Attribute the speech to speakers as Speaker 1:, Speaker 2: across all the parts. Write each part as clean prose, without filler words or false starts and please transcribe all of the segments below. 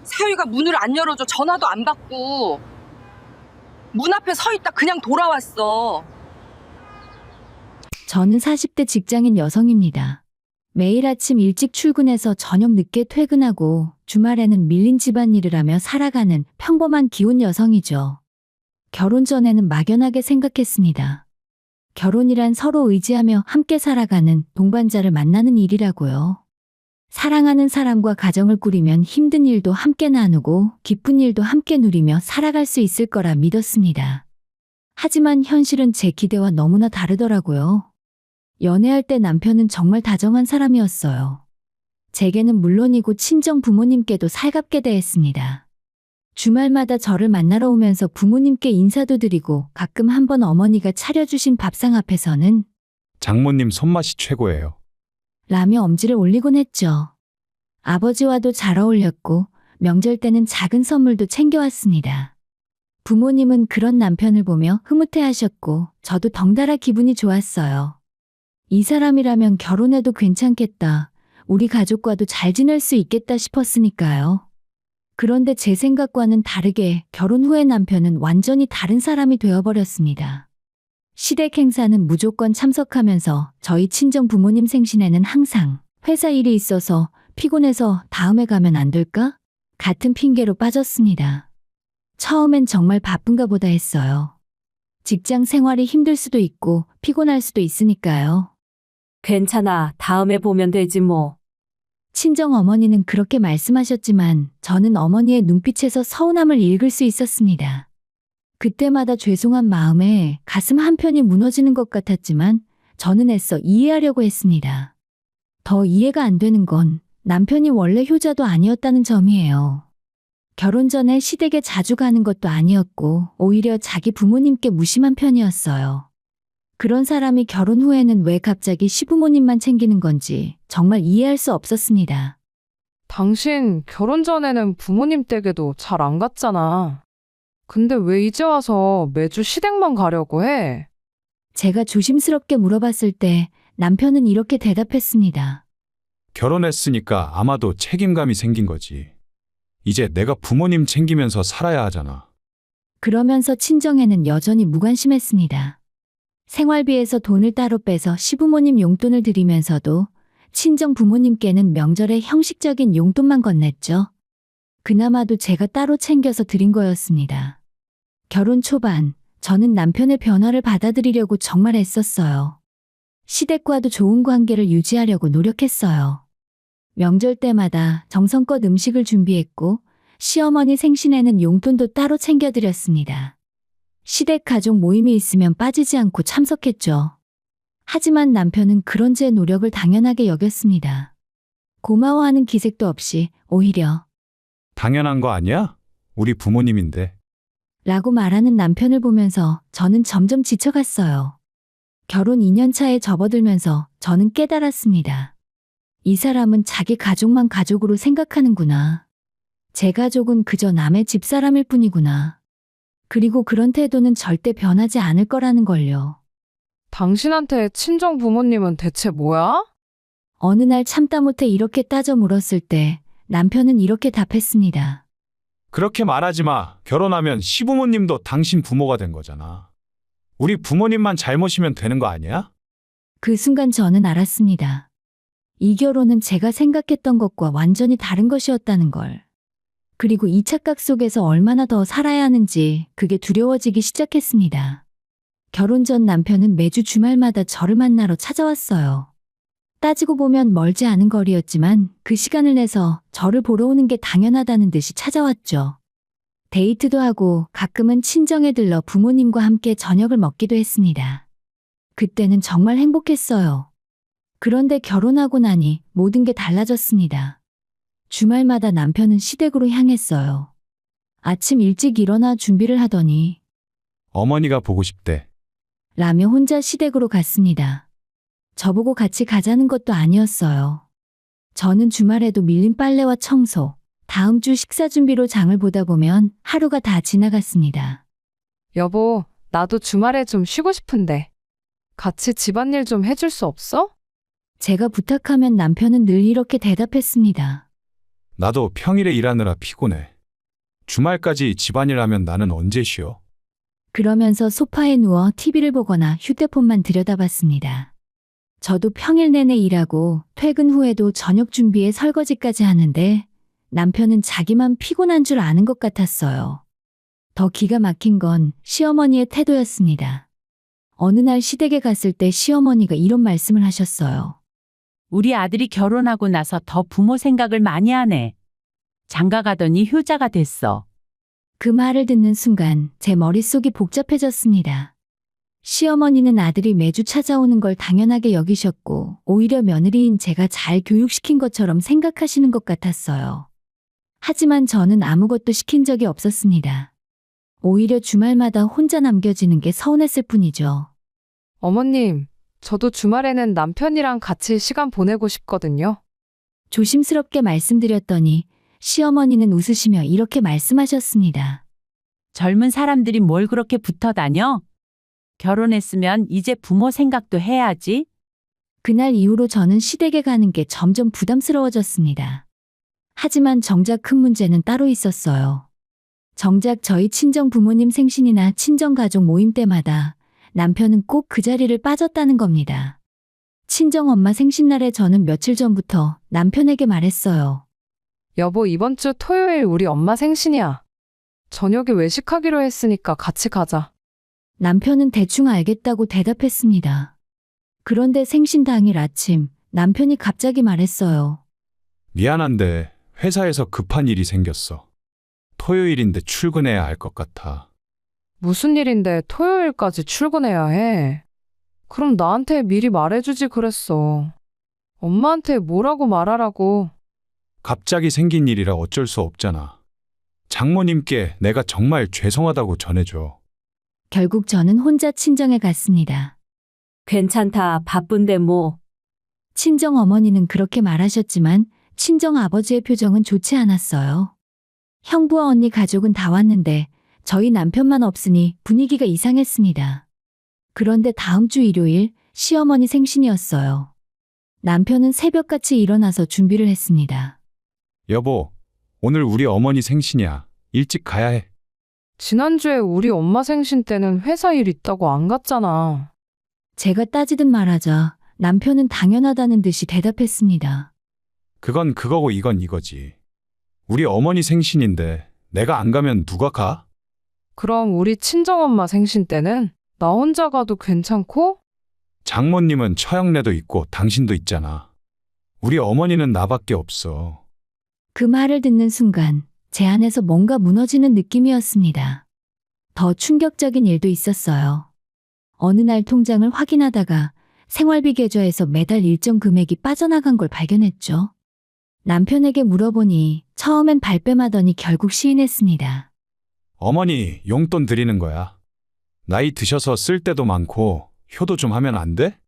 Speaker 1: 사위가 문을 안 열어줘. 전화도 안 받고. 문 앞에 서 있다 그냥 돌아왔어.
Speaker 2: 저는 40대 직장인 여성입니다. 매일 아침 일찍 출근해서 저녁 늦게 퇴근하고 주말에는 밀린 집안일을 하며 살아가는 평범한 기혼 여성이죠. 결혼 전에는 막연하게 생각했습니다. 결혼이란 서로 의지하며 함께 살아가는 동반자를 만나는 일이라고요. 사랑하는 사람과 가정을 꾸리면 힘든 일도 함께 나누고 기쁜 일도 함께 누리며 살아갈 수 있을 거라 믿었습니다. 하지만 현실은 제 기대와 너무나 다르더라고요. 연애할 때 남편은 정말 다정한 사람이었어요. 제게는 물론이고 친정 부모님께도 살갑게 대했습니다. 주말마다 저를 만나러 오면서 부모님께 인사도 드리고 가끔 한번 어머니가 차려주신 밥상 앞에서는
Speaker 3: 장모님 손맛이 최고예요.
Speaker 2: 라며 엄지를 올리곤 했죠. 아버지와도 잘 어울렸고 명절 때는 작은 선물도 챙겨왔습니다. 부모님은 그런 남편을 보며 흐뭇해하셨고 저도 덩달아 기분이 좋았어요. 이 사람이라면 결혼해도 괜찮겠다. 우리 가족과도 잘 지낼 수 있겠다 싶었으니까요. 그런데 제 생각과는 다르게 결혼 후에 남편은 완전히 다른 사람이 되어버렸습니다. 시댁 행사는 무조건 참석하면서 저희 친정 부모님 생신에는 항상 회사 일이 있어서 피곤해서 다음에 가면 안 될까? 같은 핑계로 빠졌습니다. 처음엔 정말 바쁜가 보다 했어요. 직장 생활이 힘들 수도 있고 피곤할 수도 있으니까요.
Speaker 4: 괜찮아. 다음에 보면 되지 뭐.
Speaker 2: 친정 어머니는 그렇게 말씀하셨지만 저는 어머니의 눈빛에서 서운함을 읽을 수 있었습니다. 그때마다 죄송한 마음에 가슴 한편이 무너지는 것 같았지만 저는 애써 이해하려고 했습니다. 더 이해가 안 되는 건 남편이 원래 효자도 아니었다는 점이에요. 결혼 전에 시댁에 자주 가는 것도 아니었고 오히려 자기 부모님께 무심한 편이었어요. 그런 사람이 결혼 후에는 왜 갑자기 시부모님만 챙기는 건지 정말 이해할 수 없었습니다.
Speaker 5: 당신 결혼 전에는 부모님 댁에도 잘 안 갔잖아. 근데 왜 이제 와서 매주 시댁만 가려고 해?
Speaker 2: 제가 조심스럽게 물어봤을 때 남편은 이렇게 대답했습니다.
Speaker 3: 결혼했으니까 아마도 책임감이 생긴 거지. 이제 내가 부모님 챙기면서 살아야 하잖아.
Speaker 2: 그러면서 친정에는 여전히 무관심했습니다. 생활비에서 돈을 따로 빼서 시부모님 용돈을 드리면서도 친정 부모님께는 명절에 형식적인 용돈만 건넸죠. 그나마도 제가 따로 챙겨서 드린 거였습니다. 결혼 초반, 저는 남편의 변화를 받아들이려고 정말 애썼어요. 시댁과도 좋은 관계를 유지하려고 노력했어요. 명절 때마다 정성껏 음식을 준비했고 시어머니 생신에는 용돈도 따로 챙겨드렸습니다. 시댁 가족 모임이 있으면 빠지지 않고 참석했죠. 하지만 남편은 그런 제 노력을 당연하게 여겼습니다. 고마워하는 기색도 없이 오히려
Speaker 3: 당연한 거 아니야? 우리 부모님인데.
Speaker 2: 라고 말하는 남편을 보면서 저는 점점 지쳐갔어요. 결혼 2년 차에 접어들면서 저는 깨달았습니다. 이 사람은 자기 가족만 가족으로 생각하는구나. 제 가족은 그저 남의 집사람일 뿐이구나. 그리고 그런 태도는 절대 변하지 않을 거라는 걸요.
Speaker 5: 당신한테 친정 부모님은 대체 뭐야?
Speaker 2: 어느 날 참다 못해 이렇게 따져 물었을 때 남편은 이렇게 답했습니다.
Speaker 3: 그렇게 말하지 마. 결혼하면 시부모님도 당신 부모가 된 거잖아. 우리 부모님만 잘못이면 되는 거 아니야?
Speaker 2: 그 순간 저는 알았습니다. 이 결혼은 제가 생각했던 것과 완전히 다른 것이었다는 걸. 그리고 이 착각 속에서 얼마나 더 살아야 하는지 그게 두려워지기 시작했습니다. 결혼 전 남편은 매주 주말마다 저를 만나러 찾아왔어요. 따지고 보면 멀지 않은 거리였지만 그 시간을 내서 저를 보러 오는 게 당연하다는 듯이 찾아왔죠. 데이트도 하고 가끔은 친정에 들러 부모님과 함께 저녁을 먹기도 했습니다. 그때는 정말 행복했어요. 그런데 결혼하고 나니 모든 게 달라졌습니다. 주말마다 남편은 시댁으로 향했어요. 아침 일찍 일어나 준비를 하더니
Speaker 3: 어머니가 보고 싶대.
Speaker 2: 라며 혼자 시댁으로 갔습니다. 저보고 같이 가자는 것도 아니었어요. 저는 주말에도 밀린 빨래와 청소, 다음 주 식사 준비로 장을 보다 보면 하루가 다 지나갔습니다.
Speaker 5: 여보, 나도 주말에 좀 쉬고 싶은데. 같이 집안일 좀 해줄 수 없어?
Speaker 2: 제가 부탁하면 남편은 늘 이렇게 대답했습니다.
Speaker 3: 나도 평일에 일하느라 피곤해. 주말까지 집안일 하면 나는 언제 쉬어?
Speaker 2: 그러면서 소파에 누워 TV를 보거나 휴대폰만 들여다봤습니다. 저도 평일 내내 일하고 퇴근 후에도 저녁 준비에 설거지까지 하는데 남편은 자기만 피곤한 줄 아는 것 같았어요. 더 기가 막힌 건 시어머니의 태도였습니다. 어느 날 시댁에 갔을 때 시어머니가 이런 말씀을 하셨어요.
Speaker 6: 우리 아들이 결혼하고 나서 더 부모 생각을 많이 하네. 장가 가더니 효자가 됐어.
Speaker 2: 그 말을 듣는 순간 제 머릿속이 복잡해졌습니다. 시어머니는 아들이 매주 찾아오는 걸 당연하게 여기셨고 오히려 며느리인 제가 잘 교육시킨 것처럼 생각하시는 것 같았어요. 하지만 저는 아무것도 시킨 적이 없었습니다. 오히려 주말마다 혼자 남겨지는 게 서운했을 뿐이죠.
Speaker 5: 어머님, 저도 주말에는 남편이랑 같이 시간 보내고 싶거든요.
Speaker 2: 조심스럽게 말씀드렸더니 시어머니는 웃으시며 이렇게 말씀하셨습니다.
Speaker 6: 젊은 사람들이 뭘 그렇게 붙어 다녀? 결혼했으면 이제 부모 생각도 해야지.
Speaker 2: 그날 이후로 저는 시댁에 가는 게 점점 부담스러워졌습니다. 하지만 정작 큰 문제는 따로 있었어요. 정작 저희 친정 부모님 생신이나 친정 가족 모임 때마다 남편은 꼭 그 자리를 빠졌다는 겁니다. 친정 엄마 생신날에 저는 며칠 전부터 남편에게 말했어요.
Speaker 5: 여보, 이번 주 토요일 우리 엄마 생신이야. 저녁에 외식하기로 했으니까 같이 가자.
Speaker 2: 남편은 대충 알겠다고 대답했습니다. 그런데 생신 당일 아침 남편이 갑자기 말했어요.
Speaker 3: 미안한데 회사에서 급한 일이 생겼어. 토요일인데 출근해야 할 것 같아.
Speaker 5: 무슨 일인데 토요일까지 출근해야 해? 그럼 나한테 미리 말해주지 그랬어. 엄마한테 뭐라고 말하라고.
Speaker 3: 갑자기 생긴 일이라 어쩔 수 없잖아. 장모님께 내가 정말 죄송하다고 전해줘.
Speaker 2: 결국 저는 혼자 친정에 갔습니다.
Speaker 4: 괜찮다. 바쁜데 뭐.
Speaker 2: 친정 어머니는 그렇게 말하셨지만 친정 아버지의 표정은 좋지 않았어요. 형부와 언니 가족은 다 왔는데 저희 남편만 없으니 분위기가 이상했습니다. 그런데 다음 주 일요일 시어머니 생신이었어요. 남편은 새벽같이 일어나서 준비를 했습니다.
Speaker 3: 여보, 오늘 우리 어머니 생신이야. 일찍 가야 해.
Speaker 5: 지난주에 우리 엄마 생신 때는 회사 일 있다고 안 갔잖아.
Speaker 2: 제가 따지듯 말하자 남편은 당연하다는 듯이 대답했습니다.
Speaker 3: 그건 그거고 이건 이거지. 우리 어머니 생신인데 내가 안 가면 누가 가?
Speaker 5: 그럼 우리 친정엄마 생신 때는 나 혼자 가도 괜찮고?
Speaker 3: 장모님은 처형내도 있고 당신도 있잖아. 우리 어머니는 나밖에 없어.
Speaker 2: 그 말을 듣는 순간 제 안에서 뭔가 무너지는 느낌이었습니다. 더 충격적인 일도 있었어요. 어느 날 통장을 확인하다가 생활비 계좌에서 매달 일정 금액이 빠져나간 걸 발견했죠. 남편에게 물어보니 처음엔 발뺌하더니 결국 시인했습니다.
Speaker 3: 어머니 용돈 드리는 거야. 나이 드셔서 쓸 때도 많고 효도 좀 하면 안 돼?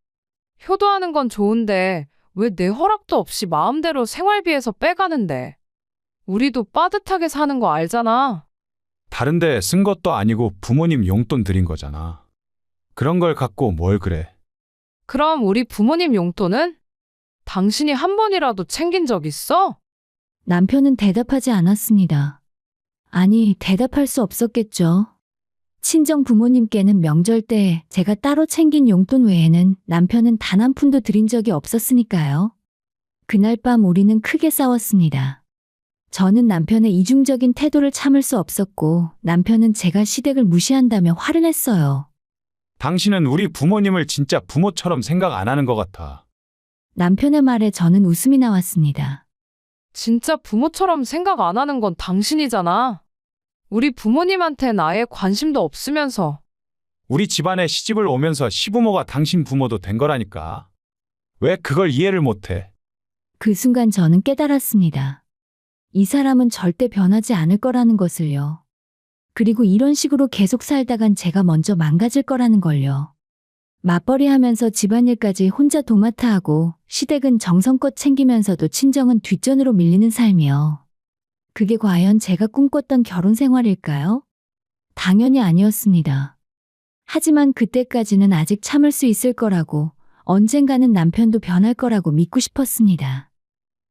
Speaker 5: 효도하는 건 좋은데 왜 내 허락도 없이 마음대로 생활비에서 빼가는데? 우리도 빠듯하게 사는 거 알잖아.
Speaker 3: 다른데 쓴 것도 아니고 부모님 용돈 드린 거잖아. 그런 걸 갖고 뭘 그래.
Speaker 5: 그럼 우리 부모님 용돈은? 당신이 한 번이라도 챙긴 적 있어?
Speaker 2: 남편은 대답하지 않았습니다. 아니, 대답할 수 없었겠죠. 친정 부모님께는 명절 때 제가 따로 챙긴 용돈 외에는 남편은 단 한 푼도 드린 적이 없었으니까요. 그날 밤 우리는 크게 싸웠습니다. 저는 남편의 이중적인 태도를 참을 수 없었고 남편은 제가 시댁을 무시한다며 화를 냈어요.
Speaker 3: 당신은 우리 부모님을 진짜 부모처럼 생각 안 하는 것 같아.
Speaker 2: 남편의 말에 저는 웃음이 나왔습니다.
Speaker 5: 진짜 부모처럼 생각 안 하는 건 당신이잖아. 우리 부모님한텐 아예 관심도 없으면서.
Speaker 3: 우리 집안에 시집을 오면서 시부모가 당신 부모도 된 거라니까. 왜 그걸 이해를 못해?
Speaker 2: 그 순간 저는 깨달았습니다. 이 사람은 절대 변하지 않을 거라는 것을요. 그리고 이런 식으로 계속 살다간 제가 먼저 망가질 거라는 걸요. 맞벌이 하면서 집안일까지 혼자 도맡아 하고 시댁은 정성껏 챙기면서도 친정은 뒷전으로 밀리는 삶이요. 그게 과연 제가 꿈꿨던 결혼 생활일까요? 당연히 아니었습니다. 하지만 그때까지는 아직 참을 수 있을 거라고, 언젠가는 남편도 변할 거라고 믿고 싶었습니다.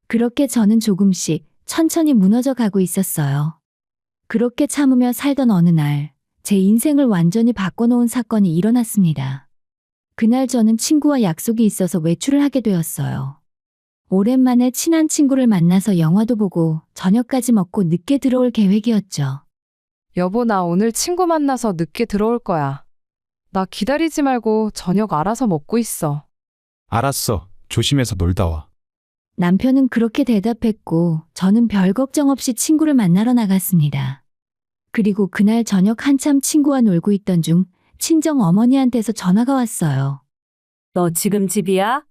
Speaker 2: 그렇게 저는 조금씩 천천히 무너져 가고 있었어요. 그렇게 참으며 살던 어느 날, 제 인생을 완전히 바꿔놓은 사건이 일어났습니다. 그날 저는 친구와 약속이 있어서 외출을 하게 되었어요. 오랜만에 친한 친구를 만나서 영화도 보고 저녁까지 먹고 늦게 들어올 계획이었죠.
Speaker 5: 여보, 나 오늘 친구 만나서 늦게 들어올 거야. 나 기다리지 말고 저녁 알아서 먹고 있어.
Speaker 3: 알았어. 조심해서 놀다 와.
Speaker 2: 남편은 그렇게 대답했고 저는 별 걱정 없이 친구를 만나러 나갔습니다. 그리고 그날 저녁 한참 친구와 놀고 있던 중 친정 어머니한테서 전화가 왔어요.
Speaker 4: 너 지금 집이야?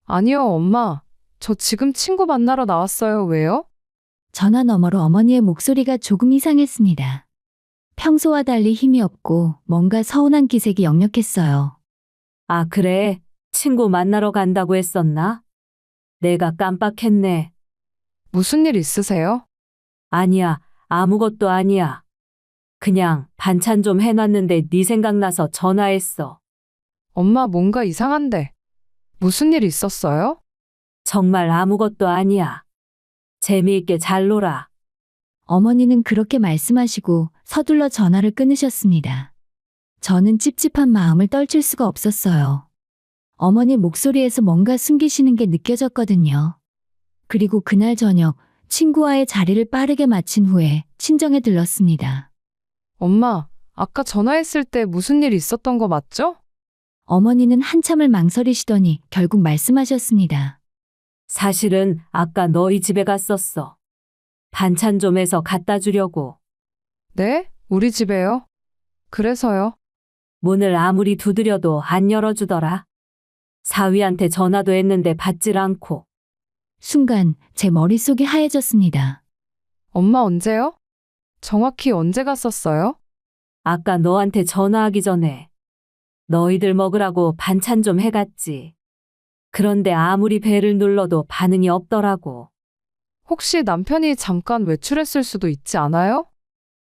Speaker 5: 아니요, 엄마. 저 지금 친구 만나러 나왔어요. 왜요?
Speaker 2: 전화 너머로 어머니의 목소리가 조금 이상했습니다. 평소와 달리 힘이 없고 뭔가 서운한 기색이 역력했어요.
Speaker 4: 아, 그래. 친구 만나러 간다고 했었나? 내가 깜빡했네.
Speaker 5: 무슨 일 있으세요?
Speaker 4: 아니야, 아무것도 아니야. 그냥 반찬 좀 해놨는데 네 생각나서 전화했어.
Speaker 5: 엄마, 뭔가 이상한데. 무슨 일 있었어요?
Speaker 4: 정말 아무것도 아니야. 재미있게 잘 놀아.
Speaker 2: 어머니는 그렇게 말씀하시고 서둘러 전화를 끊으셨습니다. 저는 찝찝한 마음을 떨칠 수가 없었어요. 어머니 목소리에서 뭔가 숨기시는 게 느껴졌거든요. 그리고 그날 저녁 친구와의 자리를 빠르게 마친 후에 친정에 들렀습니다.
Speaker 5: 엄마, 아까 전화했을 때 무슨 일 있었던 거 맞죠?
Speaker 2: 어머니는 한참을 망설이시더니 결국 말씀하셨습니다.
Speaker 4: 사실은 아까 너희 집에 갔었어. 반찬 좀 해서 갖다 주려고.
Speaker 5: 네? 우리 집에요? 그래서요?
Speaker 4: 문을 아무리 두드려도 안 열어주더라. 사위한테 전화도 했는데 받질 않고.
Speaker 2: 순간 제 머릿속이 하얘졌습니다.
Speaker 5: 엄마, 언제요? 정확히 언제 갔었어요?
Speaker 4: 아까 너한테 전화하기 전에 너희들 먹으라고 반찬 좀 해갔지. 그런데 아무리 배를 눌러도 반응이 없더라고.
Speaker 5: 혹시 남편이 잠깐 외출했을 수도 있지 않아요?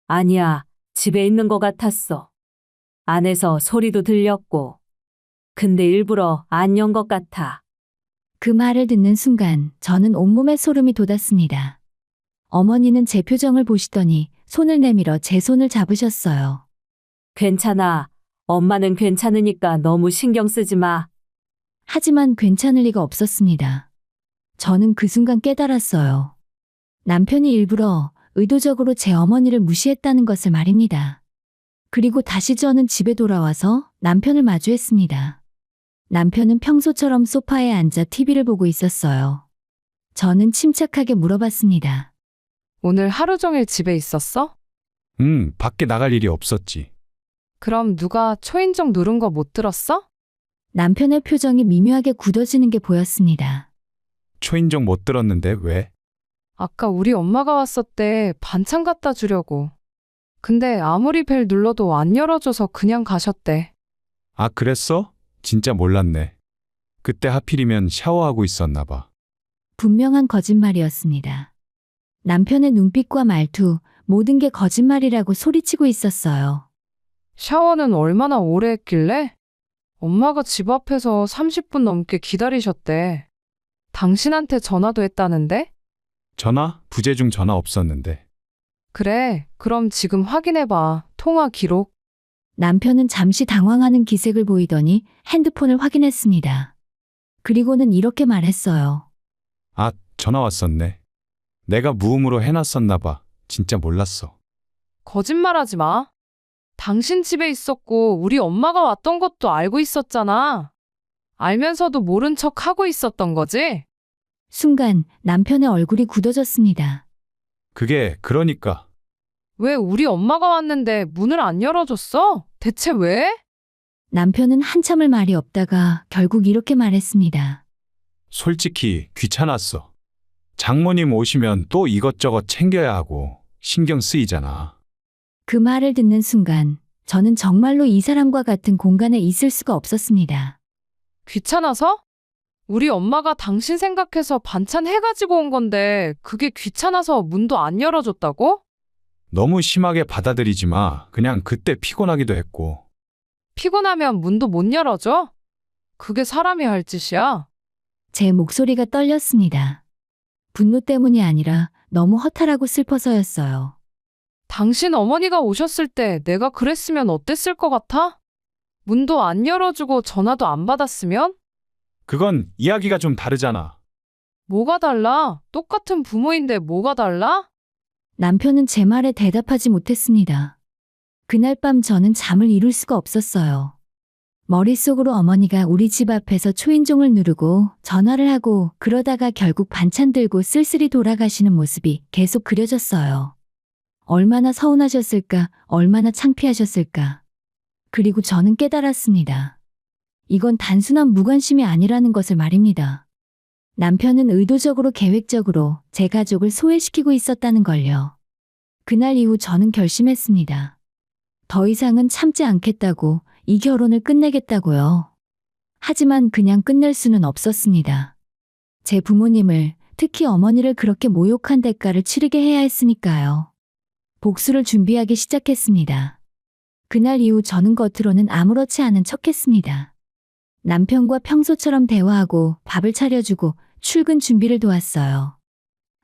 Speaker 4: 아니야, 집에 있는 것 같았어. 안에서 소리도 들렸고. 근데 일부러 안 연 것 같아.
Speaker 2: 그 말을 듣는 순간 저는 온몸에 소름이 돋았습니다. 어머니는 제 표정을 보시더니 손을 내밀어 제 손을 잡으셨어요.
Speaker 4: 괜찮아. 엄마는 괜찮으니까 너무 신경 쓰지 마.
Speaker 2: 하지만 괜찮을 리가 없었습니다. 저는 그 순간 깨달았어요. 남편이 일부러 의도적으로 제 어머니를 무시했다는 것을 말입니다. 그리고 다시 저는 집에 돌아와서 남편을 마주했습니다. 남편은 평소처럼 소파에 앉아 TV를 보고 있었어요. 저는 침착하게 물어봤습니다.
Speaker 5: 오늘 하루 종일 집에 있었어?
Speaker 3: 밖에 나갈 일이 없었지.
Speaker 5: 그럼 누가 초인종 누른 거 못 들었어?
Speaker 2: 남편의 표정이 미묘하게 굳어지는 게 보였습니다.
Speaker 3: 초인종 못 들었는데 왜?
Speaker 5: 아까 우리 엄마가 왔었대. 반찬 갖다 주려고. 근데 아무리 벨 눌러도 안 열어줘서 그냥 가셨대.
Speaker 3: 아, 그랬어? 진짜 몰랐네. 그때 하필이면 샤워하고 있었나 봐.
Speaker 2: 분명한 거짓말이었습니다. 남편의 눈빛과 말투, 모든 게 거짓말이라고 소리치고 있었어요.
Speaker 5: 샤워는 얼마나 오래 했길래? 엄마가 집 앞에서 30분 넘게 기다리셨대. 당신한테 전화도 했다는데?
Speaker 3: 전화? 부재 중 전화 없었는데.
Speaker 5: 그래, 그럼 지금 확인해봐. 통화 기록.
Speaker 2: 남편은 잠시 당황하는 기색을 보이더니 핸드폰을 확인했습니다. 그리고는 이렇게 말했어요.
Speaker 3: 아, 전화 왔었네. 내가 무음으로 해놨었나 봐. 진짜 몰랐어.
Speaker 5: 거짓말하지 마. 당신 집에 있었고 우리 엄마가 왔던 것도 알고 있었잖아. 알면서도 모른 척 하고 있었던 거지?
Speaker 2: 순간 남편의 얼굴이 굳어졌습니다.
Speaker 3: 그게 그러니까.
Speaker 5: 왜 우리 엄마가 왔는데 문을 안 열어줬어? 대체 왜?
Speaker 2: 남편은 한참을 말이 없다가 결국 이렇게 말했습니다.
Speaker 3: 솔직히 귀찮았어. 장모님 오시면 또 이것저것 챙겨야 하고 신경 쓰이잖아.
Speaker 2: 그 말을 듣는 순간 저는 정말로 이 사람과 같은 공간에 있을 수가 없었습니다.
Speaker 5: 귀찮아서? 우리 엄마가 당신 생각해서 반찬 해가지고 온 건데 그게 귀찮아서 문도 안 열어줬다고?
Speaker 3: 너무 심하게 받아들이지 마. 그냥 그때 피곤하기도 했고.
Speaker 5: 피곤하면 문도 못 열어줘? 그게 사람이 할 짓이야.
Speaker 2: 제 목소리가 떨렸습니다. 분노 때문이 아니라 너무 허탈하고 슬퍼서였어요.
Speaker 5: 당신 어머니가 오셨을 때 내가 그랬으면 어땠을 것 같아? 문도 안 열어주고 전화도 안 받았으면?
Speaker 3: 그건 이야기가 좀 다르잖아.
Speaker 5: 뭐가 달라? 똑같은 부모인데 뭐가 달라?
Speaker 2: 남편은 제 말에 대답하지 못했습니다. 그날 밤 저는 잠을 이룰 수가 없었어요. 머릿속으로 어머니가 우리 집 앞에서 초인종을 누르고 전화를 하고 그러다가 결국 반찬 들고 쓸쓸히 돌아가시는 모습이 계속 그려졌어요. 얼마나 서운하셨을까, 얼마나 창피하셨을까. 그리고 저는 깨달았습니다. 이건 단순한 무관심이 아니라는 것을 말입니다. 남편은 의도적으로 계획적으로 제 가족을 소외시키고 있었다는 걸요. 그날 이후 저는 결심했습니다. 더 이상은 참지 않겠다고, 이 결혼을 끝내겠다고요. 하지만 그냥 끝낼 수는 없었습니다. 제 부모님을, 특히 어머니를 그렇게 모욕한 대가를 치르게 해야 했으니까요. 복수를 준비하기 시작했습니다. 그날 이후 저는 겉으로는 아무렇지 않은 척했습니다. 남편과 평소처럼 대화하고 밥을 차려주고 출근 준비를 도왔어요.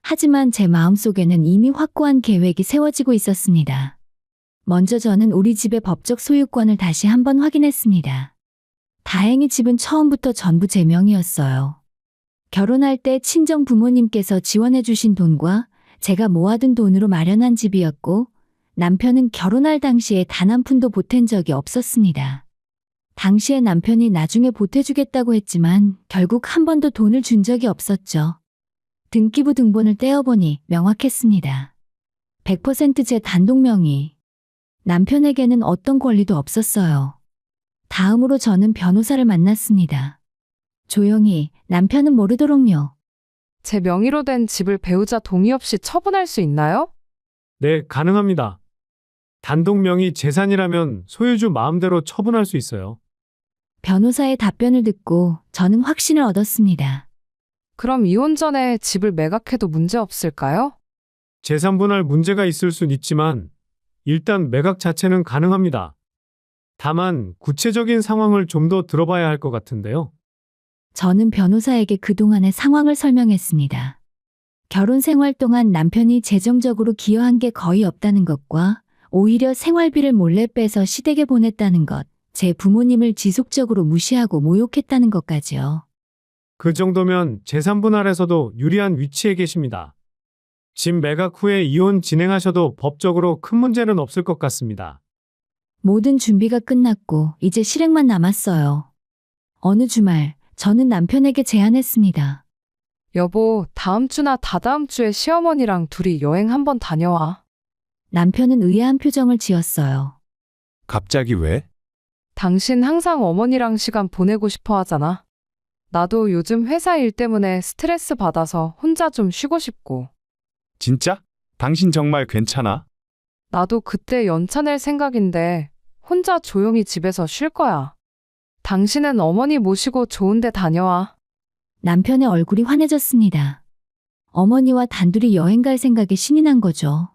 Speaker 2: 하지만 제 마음속에는 이미 확고한 계획이 세워지고 있었습니다. 먼저 저는 우리 집의 법적 소유권을 다시 한번 확인했습니다. 다행히 집은 처음부터 전부 제 명이었어요. 결혼할 때 친정 부모님께서 지원해 주신 돈과 제가 모아둔 돈으로 마련한 집이었고, 남편은 결혼할 당시에 단 한 푼도 보탠 적이 없었습니다. 당시에 남편이 나중에 보태주겠다고 했지만 결국 한 번도 돈을 준 적이 없었죠. 등기부 등본을 떼어보니 명확했습니다. 100% 제 단독 명의. 남편에게는 어떤 권리도 없었어요. 다음으로 저는 변호사를 만났습니다. 조용히, 남편은 모르도록요.
Speaker 5: 제 명의로 된 집을 배우자 동의 없이 처분할 수 있나요?
Speaker 7: 네, 가능합니다. 단독 명의 재산이라면 소유주 마음대로 처분할 수 있어요.
Speaker 2: 변호사의 답변을 듣고 저는 확신을 얻었습니다.
Speaker 5: 그럼 이혼 전에 집을 매각해도 문제 없을까요?
Speaker 7: 재산 분할 문제가 있을 순 있지만 일단 매각 자체는 가능합니다. 다만 구체적인 상황을 좀 더 들어봐야 할 것 같은데요.
Speaker 2: 저는 변호사에게 그동안의 상황을 설명했습니다. 결혼 생활 동안 남편이 재정적으로 기여한 게 거의 없다는 것과 오히려 생활비를 몰래 빼서 시댁에 보냈다는 것, 제 부모님을 지속적으로 무시하고 모욕했다는 것까지요.
Speaker 7: 그 정도면 재산 분할에서도 유리한 위치에 계십니다. 집 매각 후에 이혼 진행하셔도 법적으로 큰 문제는 없을 것 같습니다.
Speaker 2: 모든 준비가 끝났고 이제 실행만 남았어요. 어느 주말 저는 남편에게 제안했습니다.
Speaker 5: 여보, 다음 주나 다다음 주에 시어머니랑 둘이 여행 한번 다녀와.
Speaker 2: 남편은 의아한 표정을 지었어요.
Speaker 3: 갑자기 왜?
Speaker 5: 당신 항상 어머니랑 시간 보내고 싶어 하잖아. 나도 요즘 회사 일 때문에 스트레스 받아서 혼자 좀 쉬고 싶고.
Speaker 3: 진짜? 당신 정말 괜찮아?
Speaker 5: 나도 그때 연차 낼 생각인데 혼자 조용히 집에서 쉴 거야. 당신은 어머니 모시고 좋은 데 다녀와.
Speaker 2: 남편의 얼굴이 환해졌습니다. 어머니와 단둘이 여행 갈 생각에 신이 난 거죠.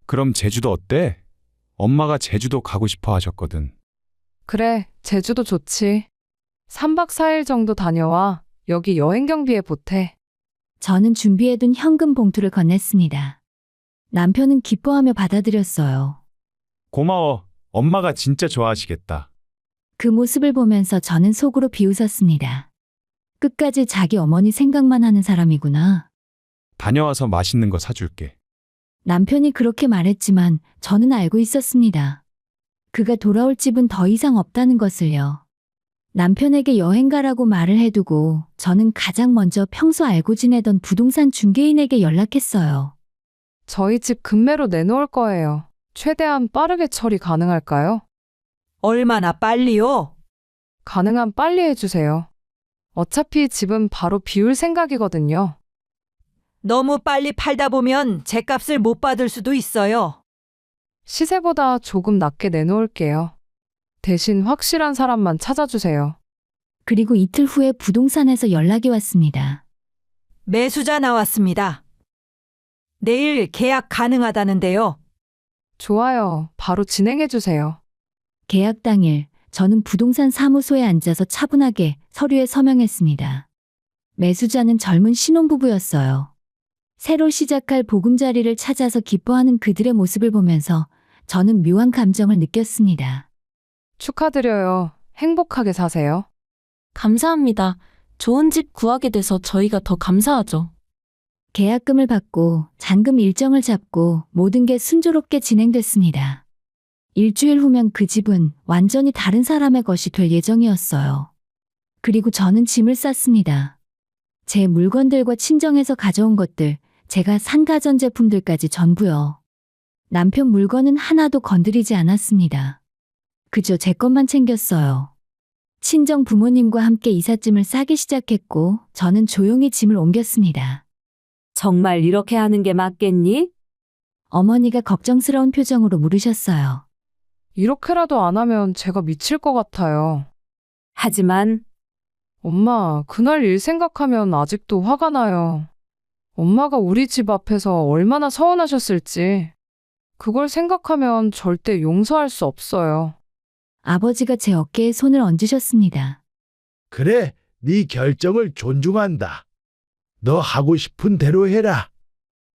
Speaker 3: 그럼 제주도 어때? 엄마가 제주도 가고 싶어 하셨거든.
Speaker 5: 그래, 제주도 좋지. 3박 4일 정도 다녀와. 여기 여행 경비에 보태.
Speaker 2: 저는 준비해둔 현금 봉투를 건넸습니다. 남편은 기뻐하며 받아들였어요.
Speaker 3: 고마워. 엄마가 진짜 좋아하시겠다.
Speaker 2: 그 모습을 보면서 저는 속으로 비웃었습니다. 끝까지 자기 어머니 생각만 하는 사람이구나.
Speaker 3: 다녀와서 맛있는 거 사줄게.
Speaker 2: 남편이 그렇게 말했지만 저는 알고 있었습니다. 그가 돌아올 집은 더 이상 없다는 것을요. 남편에게 여행 가라고 말을 해두고 저는 가장 먼저 평소 알고 지내던 부동산 중개인에게 연락했어요.
Speaker 5: 저희 집 급매로 내놓을 거예요. 최대한 빠르게 처리 가능할까요?
Speaker 8: 얼마나 빨리요?
Speaker 5: 가능한 빨리 해주세요. 어차피 집은 바로 비울 생각이거든요.
Speaker 8: 너무 빨리 팔다 보면 죗값을 못 받을 수도 있어요.
Speaker 5: 시세보다 조금 낮게 내놓을게요. 대신 확실한 사람만 찾아주세요.
Speaker 2: 그리고 이틀 후에 부동산에서 연락이 왔습니다.
Speaker 8: 매수자 나왔습니다. 내일 계약 가능하다는데요.
Speaker 5: 좋아요. 바로 진행해주세요.
Speaker 2: 계약 당일 저는 부동산 사무소에 앉아서 차분하게 서류에 서명했습니다. 매수자는 젊은 신혼부부였어요. 새로 시작할 보금자리를 찾아서 기뻐하는 그들의 모습을 보면서 저는 묘한 감정을 느꼈습니다.
Speaker 5: 축하드려요. 행복하게 사세요.
Speaker 9: 감사합니다. 좋은 집 구하게 돼서 저희가 더 감사하죠.
Speaker 2: 계약금을 받고 잔금 일정을 잡고 모든 게 순조롭게 진행됐습니다. 일주일 후면 그 집은 완전히 다른 사람의 것이 될 예정이었어요. 그리고 저는 짐을 쌌습니다. 제 물건들과 친정에서 가져온 것들, 제가 산 가전제품들까지 전부요. 남편 물건은 하나도 건드리지 않았습니다. 그저 제 것만 챙겼어요. 친정 부모님과 함께 이삿짐을 싸기 시작했고 저는 조용히 짐을 옮겼습니다.
Speaker 4: 정말 이렇게 하는 게 맞겠니?
Speaker 2: 어머니가 걱정스러운 표정으로 물으셨어요.
Speaker 5: 이렇게라도 안 하면 제가 미칠 것 같아요.
Speaker 4: 하지만
Speaker 5: 엄마, 그날 일 생각하면 아직도 화가 나요. 엄마가 우리 집 앞에서 얼마나 서운하셨을지. 그걸 생각하면 절대 용서할 수 없어요.
Speaker 2: 아버지가 제 어깨에 손을 얹으셨습니다.
Speaker 10: 그래, 네 결정을 존중한다. 너 하고 싶은 대로 해라.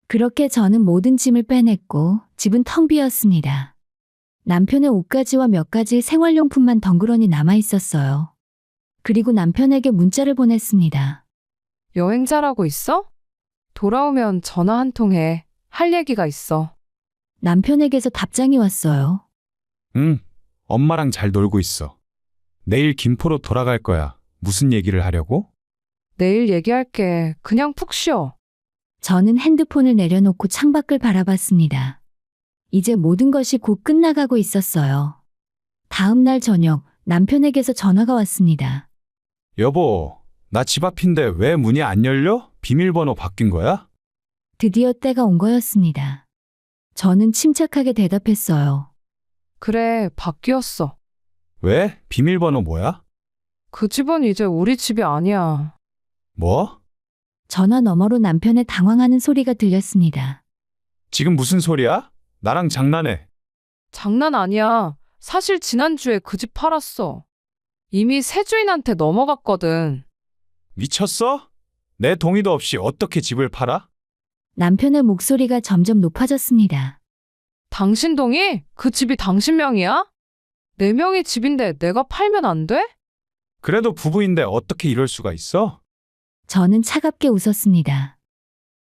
Speaker 2: 그렇게 저는 모든 짐을 빼냈고 집은 텅 비었습니다. 남편의 옷가지와 몇 가지 생활용품만 덩그러니 남아 있었어요. 그리고 남편에게 문자를 보냈습니다.
Speaker 5: 여행 잘하고 있어? 돌아오면 전화 한 통 해. 할 얘기가 있어.
Speaker 2: 남편에게서 답장이 왔어요.
Speaker 3: 응, 엄마랑 잘 놀고 있어. 내일 김포로 돌아갈 거야. 무슨 얘기를 하려고?
Speaker 5: 내일 얘기할게. 그냥 푹 쉬어.
Speaker 2: 저는 핸드폰을 내려놓고 창밖을 바라봤습니다. 이제 모든 것이 곧 끝나가고 있었어요. 다음 날 저녁 남편에게서 전화가 왔습니다.
Speaker 3: 여보, 나 집 앞인데 왜 문이 안 열려? 비밀번호 바뀐 거야?
Speaker 2: 드디어 때가 온 거였습니다. 저는 침착하게 대답했어요.
Speaker 5: 그래, 바뀌었어.
Speaker 3: 왜? 비밀번호 뭐야?
Speaker 5: 그 집은 이제 우리 집이 아니야.
Speaker 3: 뭐?
Speaker 2: 전화 너머로 남편의 당황하는 소리가 들렸습니다.
Speaker 3: 지금 무슨 소리야? 나랑 장난해.
Speaker 5: 장난 아니야. 사실 지난주에 그 집 팔았어. 이미 새 주인한테 넘어갔거든.
Speaker 3: 미쳤어? 내 동의도 없이 어떻게 집을 팔아?
Speaker 2: 남편의 목소리가 점점 높아졌습니다.
Speaker 5: 당신 동의? 그 집이 당신 명이야? 내 명의 집인데 내가 팔면 안 돼?
Speaker 3: 그래도 부부인데 어떻게 이럴 수가 있어?
Speaker 2: 저는 차갑게 웃었습니다.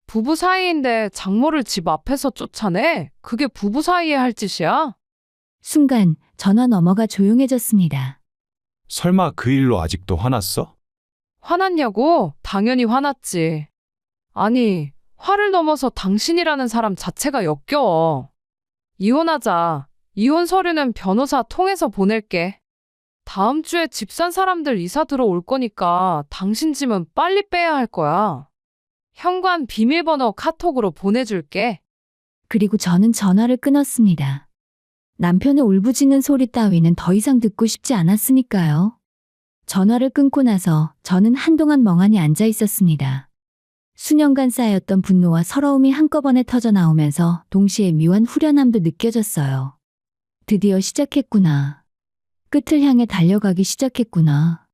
Speaker 5: 부부 사이인데 장모를 집 앞에서 쫓아내? 그게 부부 사이에 할 짓이야?
Speaker 2: 순간 전화 너머가 조용해졌습니다.
Speaker 3: 설마 그 일로 아직도 화났어?
Speaker 5: 화났냐고? 당연히 화났지. 아니, 화를 넘어서 당신이라는 사람 자체가 역겨워. 이혼하자. 이혼 서류는 변호사 통해서 보낼게. 다음 주에 집 산 사람들 이사 들어올 거니까 당신 짐은 빨리 빼야 할 거야. 현관 비밀번호 카톡으로 보내줄게.
Speaker 2: 그리고 저는 전화를 끊었습니다. 남편의 울부짖는 소리 따위는 더 이상 듣고 싶지 않았으니까요. 전화를 끊고 나서 저는 한동안 멍하니 앉아 있었습니다. 수년간 쌓였던 분노와 서러움이 한꺼번에 터져 나오면서 동시에 묘한 후련함도 느껴졌어요. 드디어 시작했구나. 끝을 향해 달려가기 시작했구나.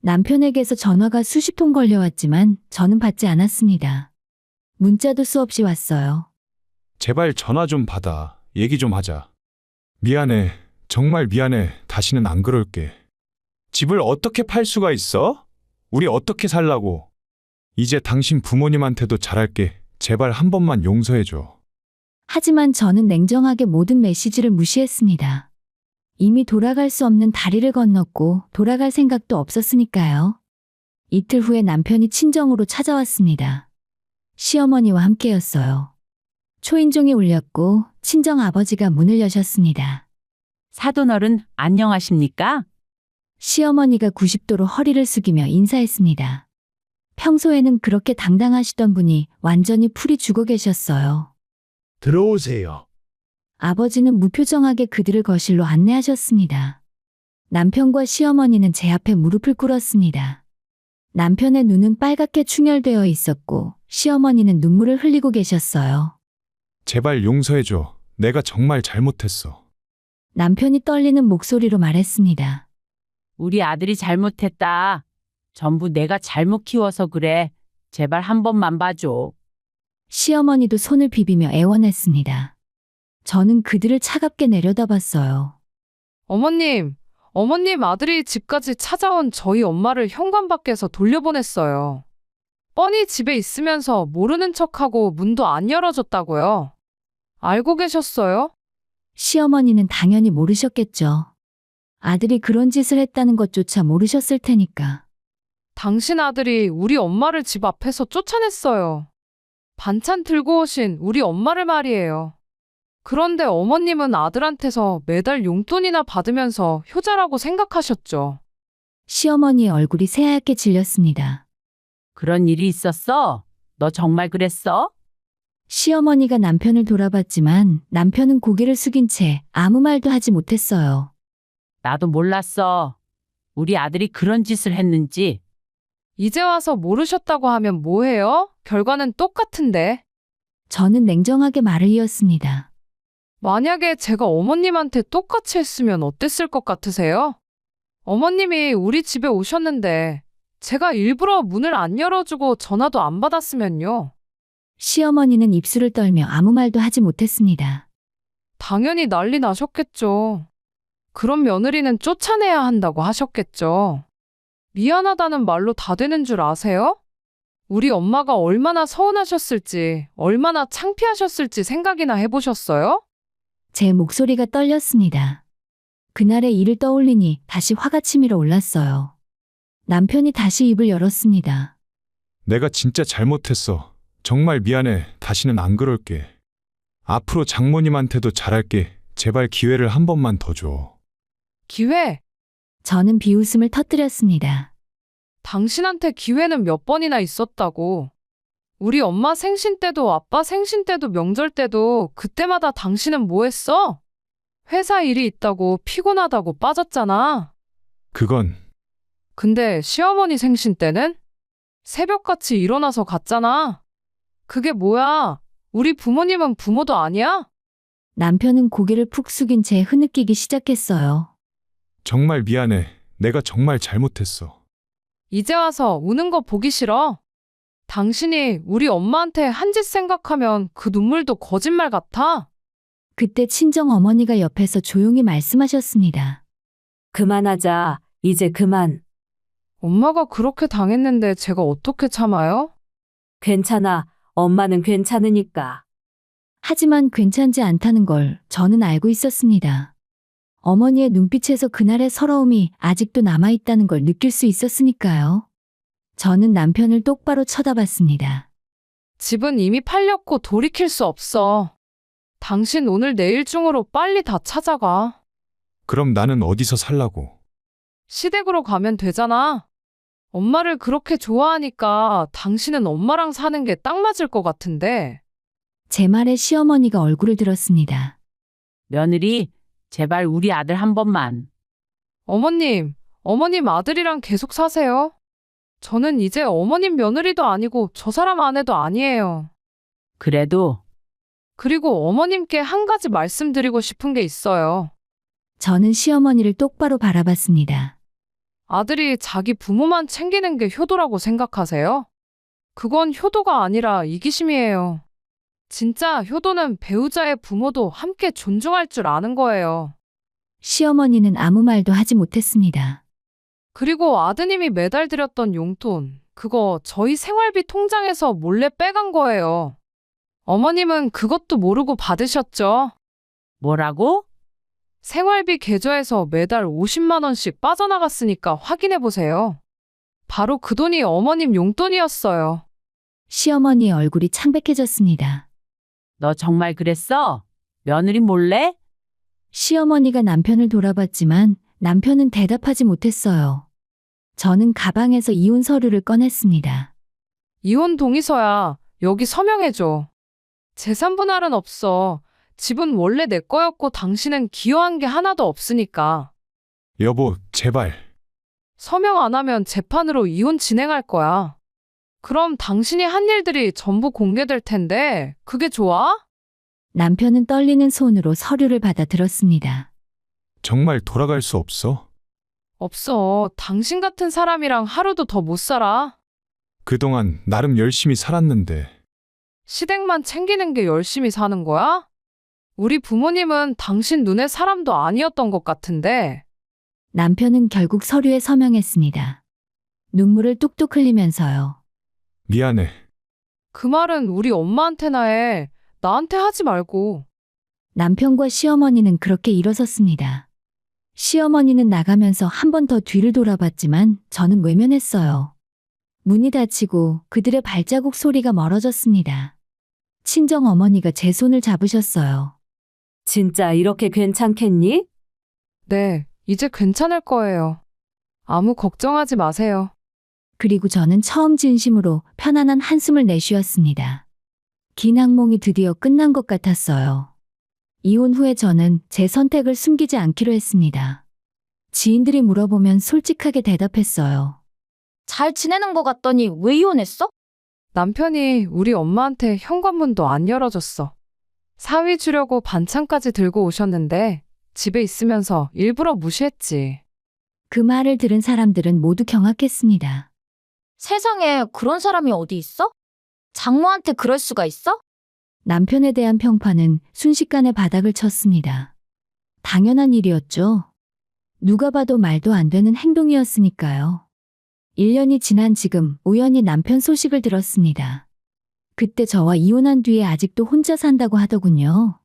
Speaker 2: 남편에게서 전화가 수십 통 걸려왔지만 저는 받지 않았습니다. 문자도 수없이 왔어요.
Speaker 3: 제발 전화 좀 받아. 얘기 좀 하자. 미안해. 정말 미안해. 다시는 안 그럴게. 집을 어떻게 팔 수가 있어? 우리 어떻게 살라고? 이제 당신 부모님한테도 잘할게. 제발 한 번만 용서해줘.
Speaker 2: 하지만 저는 냉정하게 모든 메시지를 무시했습니다. 이미 돌아갈 수 없는 다리를 건넜고 돌아갈 생각도 없었으니까요. 이틀 후에 남편이 친정으로 찾아왔습니다. 시어머니와 함께였어요. 초인종이 울렸고 친정 아버지가 문을 여셨습니다.
Speaker 6: 사돈어른 안녕하십니까?
Speaker 2: 시어머니가 90도로 허리를 숙이며 인사했습니다. 평소에는 그렇게 당당하시던 분이 완전히 풀이 죽어 계셨어요.
Speaker 10: 들어오세요.
Speaker 2: 아버지는 무표정하게 그들을 거실로 안내하셨습니다. 남편과 시어머니는 제 앞에 무릎을 꿇었습니다. 남편의 눈은 빨갛게 충혈되어 있었고 시어머니는 눈물을 흘리고 계셨어요.
Speaker 3: 제발 용서해줘. 내가 정말 잘못했어.
Speaker 2: 남편이 떨리는 목소리로 말했습니다.
Speaker 6: 우리 아들이 잘못했다. 전부 내가 잘못 키워서 그래. 제발 한 번만 봐줘.
Speaker 2: 시어머니도 손을 비비며 애원했습니다. 저는 그들을 차갑게 내려다봤어요.
Speaker 5: 어머님 아들이 집까지 찾아온 저희 엄마를 현관밖에서 돌려보냈어요. 뻔히 집에 있으면서 모르는 척하고 문도 안 열어줬다고요. 알고 계셨어요?
Speaker 2: 시어머니는 당연히 모르셨겠죠. 아들이 그런 짓을 했다는 것조차 모르셨을 테니까.
Speaker 5: 당신 아들이 우리 엄마를 집 앞에서 쫓아냈어요. 반찬 들고 오신 우리 엄마를 말이에요. 그런데 어머님은 아들한테서 매달 용돈이나 받으면서 효자라고 생각하셨죠.
Speaker 2: 시어머니의 얼굴이 새하얗게 질렸습니다.
Speaker 6: 그런 일이 있었어? 너 정말 그랬어?
Speaker 2: 시어머니가 남편을 돌아봤지만 남편은 고개를 숙인 채 아무 말도 하지 못했어요.
Speaker 6: 나도 몰랐어. 우리 아들이 그런 짓을 했는지.
Speaker 5: 이제 와서 모르셨다고 하면 뭐해요? 결과는 똑같은데.
Speaker 2: 저는 냉정하게 말을 이었습니다.
Speaker 5: 만약에 제가 어머님한테 똑같이 했으면 어땠을 것 같으세요? 어머님이 우리 집에 오셨는데 제가 일부러 문을 안 열어주고 전화도 안 받았으면요.
Speaker 2: 시어머니는 입술을 떨며 아무 말도 하지 못했습니다.
Speaker 5: 당연히 난리 나셨겠죠. 그런 며느리는 쫓아내야 한다고 하셨겠죠. 미안하다는 말로 다 되는 줄 아세요? 우리 엄마가 얼마나 서운하셨을지, 얼마나 창피하셨을지 생각이나 해보셨어요?
Speaker 2: 제 목소리가 떨렸습니다. 그날의 일을 떠올리니 다시 화가 치밀어 올랐어요. 남편이 다시 입을 열었습니다.
Speaker 3: 내가 진짜 잘못했어. 정말 미안해. 다시는 안 그럴게. 앞으로 장모님한테도 잘할게. 제발 기회를 한 번만 더 줘.
Speaker 5: 기회?
Speaker 2: 저는 비웃음을 터뜨렸습니다.
Speaker 5: 당신한테 기회는 몇 번이나 있었다고. 우리 엄마 생신 때도 아빠 생신 때도 명절 때도 그때마다 당신은 뭐 했어? 회사 일이 있다고 피곤하다고 빠졌잖아.
Speaker 3: 그건
Speaker 5: 근데 시어머니 생신 때는? 새벽같이 일어나서 갔잖아. 그게 뭐야? 우리 부모님은 부모도 아니야?
Speaker 2: 남편은 고개를 푹 숙인 채 흐느끼기 시작했어요.
Speaker 3: 정말 미안해. 내가 정말 잘못했어.
Speaker 5: 이제 와서 우는 거 보기 싫어. 당신이 우리 엄마한테 한 짓 생각하면 그 눈물도 거짓말 같아.
Speaker 2: 그때 친정 어머니가 옆에서 조용히 말씀하셨습니다.
Speaker 4: 그만하자. 이제 그만.
Speaker 5: 엄마가 그렇게 당했는데 제가 어떻게 참아요?
Speaker 4: 괜찮아. 엄마는 괜찮으니까.
Speaker 2: 하지만 괜찮지 않다는 걸 저는 알고 있었습니다. 어머니의 눈빛에서 그날의 서러움이 아직도 남아있다는 걸 느낄 수 있었으니까요. 저는 남편을 똑바로 쳐다봤습니다.
Speaker 5: 집은 이미 팔렸고 돌이킬 수 없어. 당신 오늘 내일 중으로 빨리 다 찾아가.
Speaker 3: 그럼 나는 어디서 살라고?
Speaker 5: 시댁으로 가면 되잖아. 엄마를 그렇게 좋아하니까 당신은 엄마랑 사는 게 딱 맞을 것 같은데.
Speaker 2: 제 말에 시어머니가 얼굴을 들었습니다.
Speaker 6: 며느리, 제발 우리 아들 한 번만.
Speaker 5: 어머님 아들이랑 계속 사세요. 저는 이제 어머님 며느리도 아니고 저 사람 아내도 아니에요.
Speaker 6: 그래도
Speaker 5: 그리고 어머님께 한 가지 말씀드리고 싶은 게 있어요.
Speaker 2: 저는 시어머니를 똑바로 바라봤습니다.
Speaker 5: 아들이 자기 부모만 챙기는 게 효도라고 생각하세요? 그건 효도가 아니라 이기심이에요. 진짜 효도는 배우자의 부모도 함께 존중할 줄 아는 거예요.
Speaker 2: 시어머니는 아무 말도 하지 못했습니다.
Speaker 5: 그리고 아드님이 매달 드렸던 용돈, 그거 저희 생활비 통장에서 몰래 빼간 거예요. 어머님은 그것도 모르고 받으셨죠?
Speaker 6: 뭐라고?
Speaker 5: 생활비 계좌에서 매달 50만 원씩 빠져나갔으니까 확인해 보세요. 바로 그 돈이 어머님 용돈이었어요.
Speaker 2: 시어머니의 얼굴이 창백해졌습니다.
Speaker 6: 너 정말 그랬어? 며느리 몰래?
Speaker 2: 시어머니가 남편을 돌아봤지만 남편은 대답하지 못했어요. 저는 가방에서 이혼 서류를 꺼냈습니다.
Speaker 5: 이혼 동의서야. 여기 서명해줘. 재산 분할은 없어. 집은 원래 내 거였고 당신은 기여한 게 하나도 없으니까.
Speaker 3: 여보, 제발.
Speaker 5: 서명 안 하면 재판으로 이혼 진행할 거야. 그럼 당신이 한 일들이 전부 공개될 텐데 그게 좋아?
Speaker 2: 남편은 떨리는 손으로 서류를 받아 들었습니다.
Speaker 3: 정말 돌아갈 수 없어?
Speaker 5: 없어. 당신 같은 사람이랑 하루도 더 못 살아.
Speaker 3: 그동안 나름 열심히 살았는데.
Speaker 5: 시댁만 챙기는 게 열심히 사는 거야? 우리 부모님은 당신 눈에 사람도 아니었던 것 같은데.
Speaker 2: 남편은 결국 서류에 서명했습니다. 눈물을 뚝뚝 흘리면서요.
Speaker 3: 미안해.
Speaker 5: 그 말은 우리 엄마한테나 해. 나한테 하지 말고.
Speaker 2: 남편과 시어머니는 그렇게 일어섰습니다. 시어머니는 나가면서 한 번 더 뒤를 돌아봤지만 저는 외면했어요. 문이 닫히고 그들의 발자국 소리가 멀어졌습니다. 친정 어머니가 제 손을 잡으셨어요.
Speaker 4: 진짜 이렇게 괜찮겠니?
Speaker 5: 네, 이제 괜찮을 거예요. 아무 걱정하지 마세요.
Speaker 2: 그리고 저는 처음 진심으로 편안한 한숨을 내쉬었습니다. 긴 악몽이 드디어 끝난 것 같았어요. 이혼 후에 저는 제 선택을 숨기지 않기로 했습니다. 지인들이 물어보면 솔직하게 대답했어요.
Speaker 11: 잘 지내는 것 같더니 왜 이혼했어?
Speaker 5: 남편이 우리 엄마한테 현관문도 안 열어줬어. 사위 주려고 반찬까지 들고 오셨는데 집에 있으면서 일부러 무시했지.
Speaker 2: 그 말을 들은 사람들은 모두 경악했습니다.
Speaker 11: 세상에 그런 사람이 어디 있어? 장모한테 그럴 수가 있어?
Speaker 2: 남편에 대한 평판은 순식간에 바닥을 쳤습니다. 당연한 일이었죠. 누가 봐도 말도 안 되는 행동이었으니까요. 1년이 지난 지금 우연히 남편 소식을 들었습니다. 그때 저와 이혼한 뒤에 아직도 혼자 산다고 하더군요.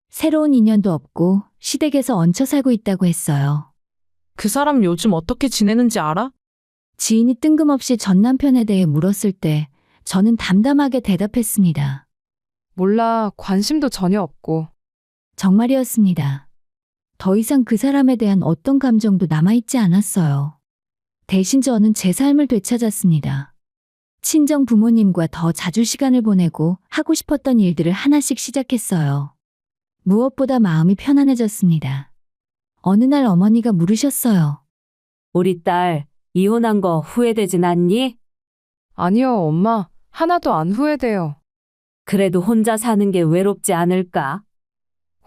Speaker 2: 새로운 인연도 없고 시댁에서 얹혀 살고 있다고 했어요.
Speaker 12: 그 사람 요즘 어떻게 지내는지 알아?
Speaker 2: 지인이 뜬금없이 전 남편에 대해 물었을 때 저는 담담하게 대답했습니다.
Speaker 5: 몰라, 관심도 전혀 없고.
Speaker 2: 정말이었습니다. 더 이상 그 사람에 대한 어떤 감정도 남아있지 않았어요. 대신 저는 제 삶을 되찾았습니다. 친정 부모님과 더 자주 시간을 보내고 하고 싶었던 일들을 하나씩 시작했어요. 무엇보다 마음이 편안해졌습니다. 어느 날 어머니가 물으셨어요.
Speaker 4: 우리 딸 이혼한 거 후회되진 않니?
Speaker 5: 아니요, 엄마. 하나도 안 후회돼요.
Speaker 4: 그래도 혼자 사는 게 외롭지 않을까?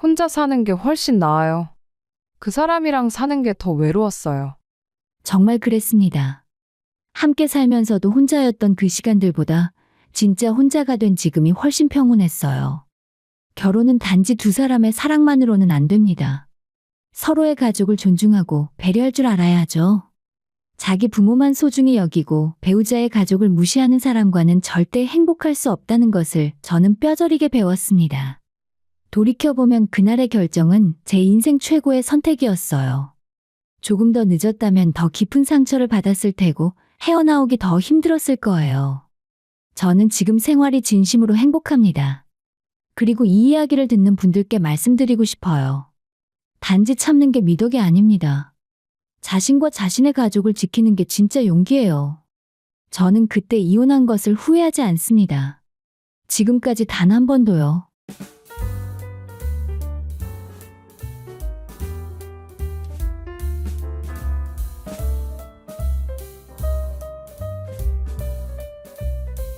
Speaker 5: 혼자 사는 게 훨씬 나아요. 그 사람이랑 사는 게 더 외로웠어요.
Speaker 2: 정말 그랬습니다. 함께 살면서도 혼자였던 그 시간들보다 진짜 혼자가 된 지금이 훨씬 평온했어요. 결혼은 단지 두 사람의 사랑만으로는 안 됩니다. 서로의 가족을 존중하고 배려할 줄 알아야 하죠. 자기 부모만 소중히 여기고 배우자의 가족을 무시하는 사람과는 절대 행복할 수 없다는 것을 저는 뼈저리게 배웠습니다. 돌이켜보면 그날의 결정은 제 인생 최고의 선택이었어요. 조금 더 늦었다면 더 깊은 상처를 받았을 테고 헤어나오기 더 힘들었을 거예요. 저는 지금 생활이 진심으로 행복합니다. 그리고 이 이야기를 듣는 분들께 말씀드리고 싶어요. 단지 참는 게 미덕이 아닙니다. 자신과 자신의 가족을 지키는 게 진짜 용기예요. 저는 그때 이혼한 것을 후회하지 않습니다. 지금까지 단 한 번도요.